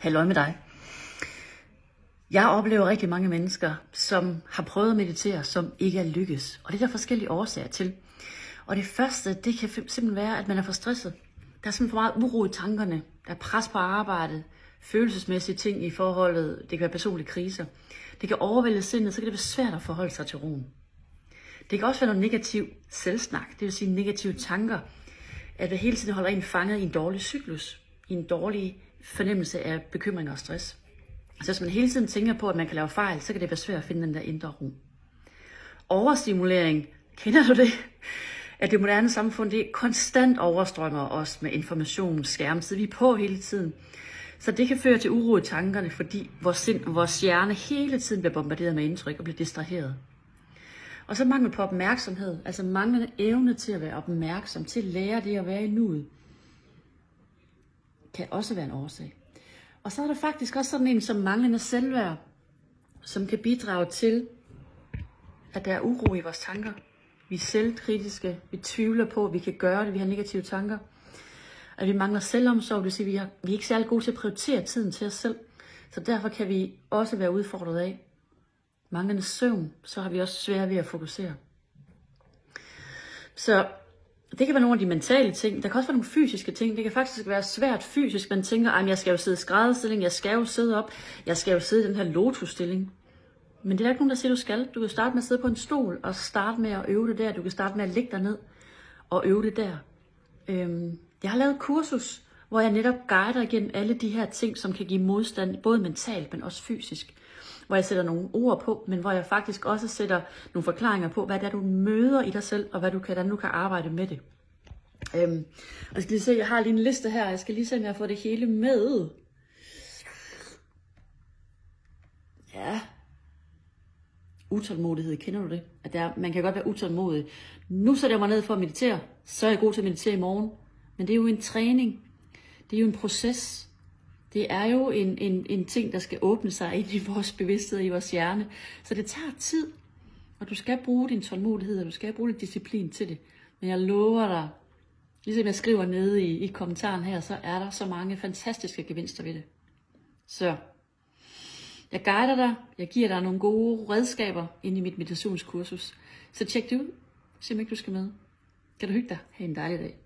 Halløj med dig. Jeg oplever rigtig mange mennesker, som har prøvet at meditere, som ikke er lykkes. Og det er der forskellige årsager til. Og det første, det kan simpelthen være, at man er for stresset. Der er simpelthen for meget uro i tankerne. Der er pres på arbejdet, følelsesmæssige ting i forholdet, det kan være personlige kriser. Det kan overvælde sindet, så kan det være svært at forholde sig til roen. Det kan også være noget negativ selvsnak, det vil sige negative tanker, at det hele tiden holder en fanget i en dårlig cyklus, i en dårlig fornemmelse af bekymring og stress. Så hvis man hele tiden tænker på, at man kan lave fejl, så kan det være svært at finde den der indre ro. Overstimulering, kender du det? At det moderne samfund, det konstant overstrømmer os med information, skærmtid, vi er på hele tiden. Så det kan føre til uro i tankerne, fordi vores hjerne hele tiden bliver bombarderet med indtryk og bliver distraheret. Og så mangel på opmærksomhed, altså manglende evne til at være opmærksom, til at lære det at være i nuet, kan også være en årsag. Og så er der faktisk også sådan en som manglende selvværd, som kan bidrage til, at der er uro i vores tanker. Vi er selvkritiske, vi tvivler på, at vi kan gøre det, vi har negative tanker. At vi mangler selvomsorg, det vil sige, at vi er ikke særlig gode til at prioritere tiden til os selv. Så derfor kan vi også være udfordret af manglende søvn, så har vi også svært ved at fokusere. Så det kan være nogle af de mentale ting. Der kan også være nogle fysiske ting. Det kan faktisk være svært fysisk. Man tænker, at jeg skal jo sidde i skrædderstilling, jeg skal jo sidde op, jeg skal jo sidde i den her lotusstilling. Men det er der ikke nogen, der siger, du skal. Du kan starte med at sidde på en stol og starte med at øve det der. Du kan starte med at lægge dig ned og øve det der. Jeg har lavet et kursus, hvor jeg netop guider igennem alle de her ting, som kan give modstand, både mentalt, men også fysisk. Hvor jeg sætter nogle ord på, men hvor jeg faktisk også sætter nogle forklaringer på, hvad det er, du møder i dig selv, og hvordan du kan arbejde med det. Og jeg skal lige se, jeg har lige en liste her, jeg skal lige se, om jeg får det hele med. Ja. Utålmodighed, kender du det? At man kan godt være utålmodig. Nu sætter jeg mig ned for at meditere, så er jeg god til at meditere i morgen. Men det er jo en træning, det er jo en proces. Det er jo en ting, der skal åbne sig ind i vores bevidsthed, i vores hjerne. Så det tager tid, og du skal bruge din tålmodighed, og du skal bruge din disciplin til det. Men jeg lover dig, ligesom jeg skriver nede i kommentaren her, så er der så mange fantastiske gevinster ved det. Så jeg guider dig, jeg giver dig nogle gode redskaber ind i mit meditationskursus. Så tjek det ud, se om ikke du skal med. Kan du hygge dig? Ha' en dejlig dag.